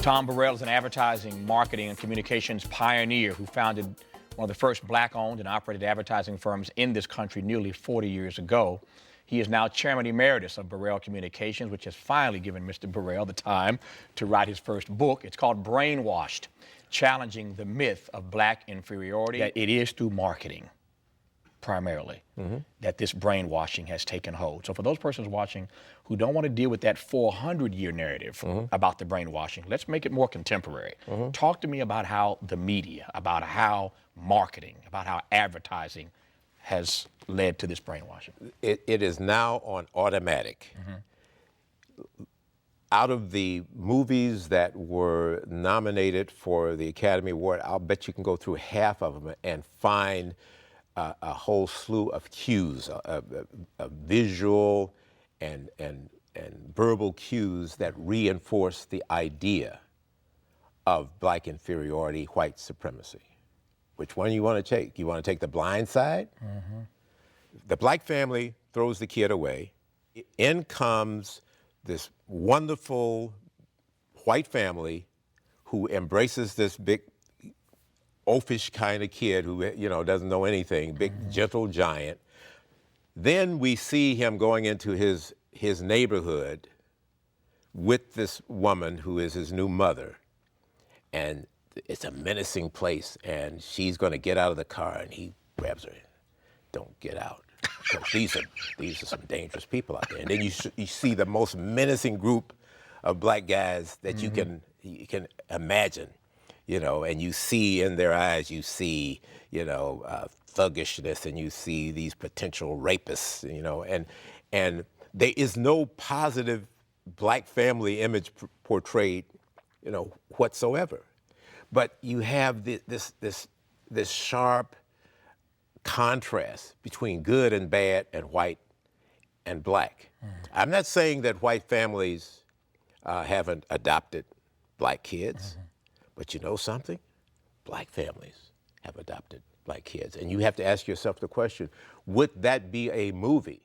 Tom Burrell is an advertising, marketing, and communications pioneer who founded one of the first black-owned and operated advertising firms in this country nearly 40 years ago. He is now chairman emeritus of Burrell Communications, which has finally given Mr. Burrell the time to write his first book. It's called Brainwashed, challenging the myth of black inferiority. That it is through marketing, primarily, that this brainwashing has taken hold. So for those persons watching who don't want to deal with that 400-year narrative about the brainwashing, let's make it more contemporary. Talk to me about how the media, about how marketing, about how advertising has led to this brainwashing. It is now on automatic. Out of the movies that were nominated for the Academy Award, I'll bet you can go through half of them and find a whole slew of cues, visual and verbal cues that reinforce the idea of black inferiority, white supremacy. Which one you want to take? You want to take the blind side? The black family throws the kid away. In comes this wonderful white family who embraces this big oafish kind of kid who, doesn't know anything, big gentle giant. Then we see him going into his neighborhood with this woman who is his new mother. And it's a menacing place, and she's going to get out of the car, and he grabs her. Don't get out. These are some dangerous people out there. And then you see the most menacing group of black guys that you can imagine, and you see in their eyes, you see, thuggishness, and you see these potential rapists, and there is no positive black family image portrayed, whatsoever. But you have this sharp contrast between good and bad and white and black. I'm not saying that white families haven't adopted black kids, but you know something? Black families have adopted black kids. And you have to ask yourself the question, would that be a movie?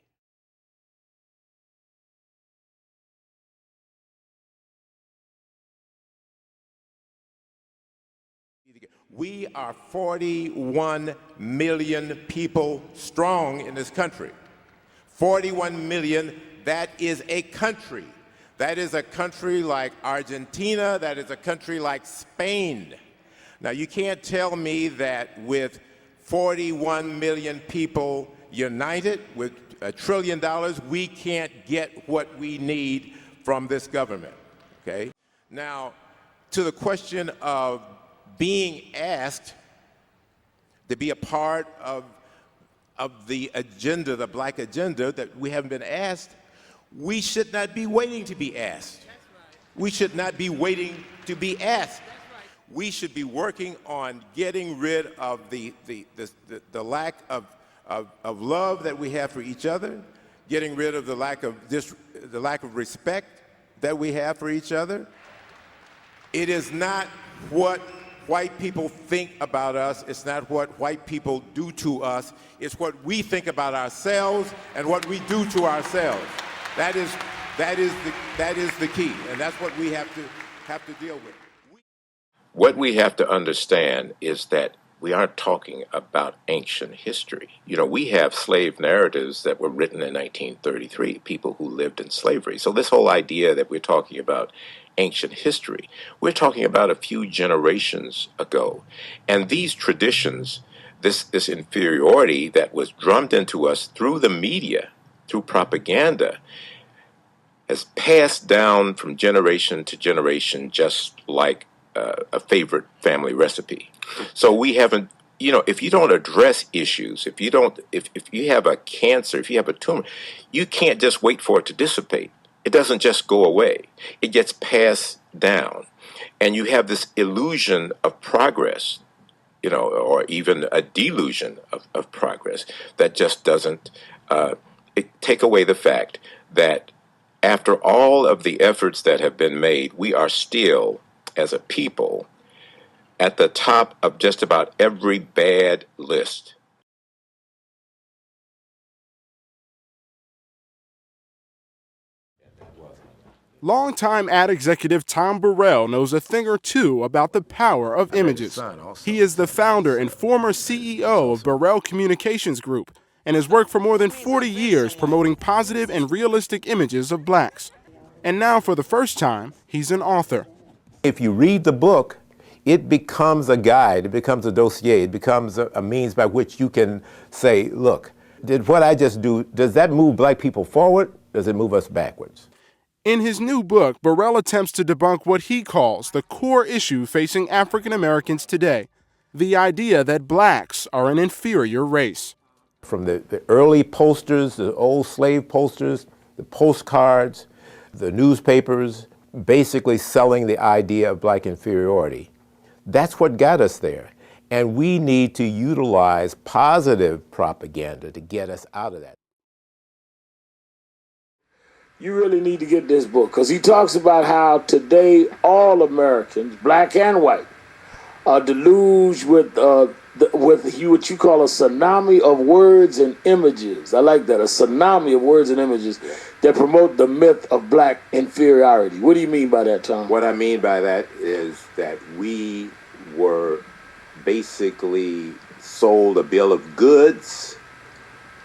We are 41 million people strong in this country. 41 million, that is a country. That is a country like Argentina, that is a country like Spain. Now, you can't tell me that with 41 million people united with $1 trillion, we can't get what we need from this government, okay? Now, to the question of being asked to be a part of the agenda, the black agenda, that we haven't been asked, we should not be waiting to be asked. We should not be waiting to be asked. We should be working on getting rid of the lack of love that we have for each other, getting rid of the lack of respect that we have for each other. It is not what white people think about us. It's not what white people do to us. It's what we think about ourselves and what we do to ourselves. That is the key, and that's what we have to deal with. What we have to understand is that we aren't talking about ancient history. We have slave narratives that were written in 1933, people who lived in slavery. So this whole idea that we're talking about ancient history, we're talking about a few generations ago. And these traditions, this inferiority that was drummed into us through the media, through propaganda, has passed down from generation to generation, just like a favorite family recipe. So we haven't, if you don't address issues, if you have a cancer, if you have a tumor, you can't just wait for it to dissipate. It doesn't just go away. It gets passed down. And you have this illusion of progress, or even a delusion of progress that just doesn't take away the fact that after all of the efforts that have been made, we are still, as a people, at the top of just about every bad list. Longtime ad executive Tom Burrell knows a thing or two about the power of images. He is the founder and former CEO of Burrell Communications Group and has worked for more than 40 years promoting positive and realistic images of blacks. And now, for the first time, he's an author. If you read the book, it becomes a guide, it becomes a dossier, it becomes a means by which you can say, look, did what I just do, does that move black people forward? Does it move us backwards? In his new book, Burrell attempts to debunk what he calls the core issue facing African Americans today, the idea that blacks are an inferior race. From the early posters, the old slave posters, the postcards, the newspapers, basically selling the idea of black inferiority. That's what got us there. And we need to utilize positive propaganda to get us out of that. You really need to get this book because he talks about how today all Americans, black and white, are deluged with what you call a tsunami of words and images. I like that, a tsunami of words and images that promote the myth of black inferiority. What do you mean by that, Tom? What I mean by that is that we were basically sold a bill of goods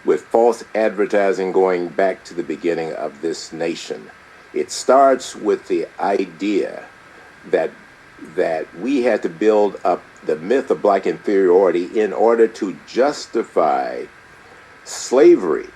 with false advertising going back to the beginning of this nation. It starts with the idea that we had to build up the myth of black inferiority in order to justify slavery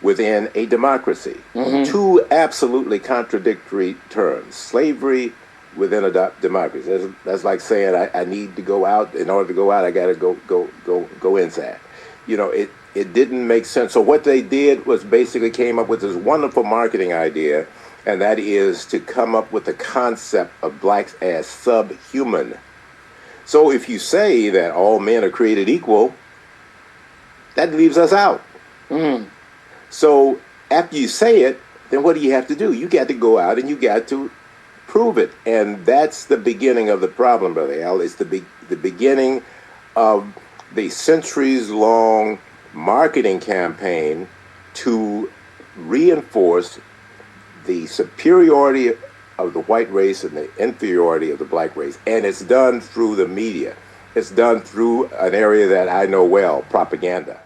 within a democracy. Mm-hmm. Two absolutely contradictory terms. Slavery within a democracy. That's like saying I need to go out. In order to go out, I got to go inside. You know, it didn't make sense. So what they did was basically came up with this wonderful marketing idea, and that is to come up with the concept of blacks as subhuman. So if you say that all men are created equal, that leaves us out. Mm. So after you say it, then what do you have to do? You got to go out and you got to prove it. And that's the beginning of the problem, Brother Al. It's the beginning of the centuries-long marketing campaign to reinforce the superiority of the white race and the inferiority of the black race. And it's done through the media. It's done through an area that I know well, propaganda.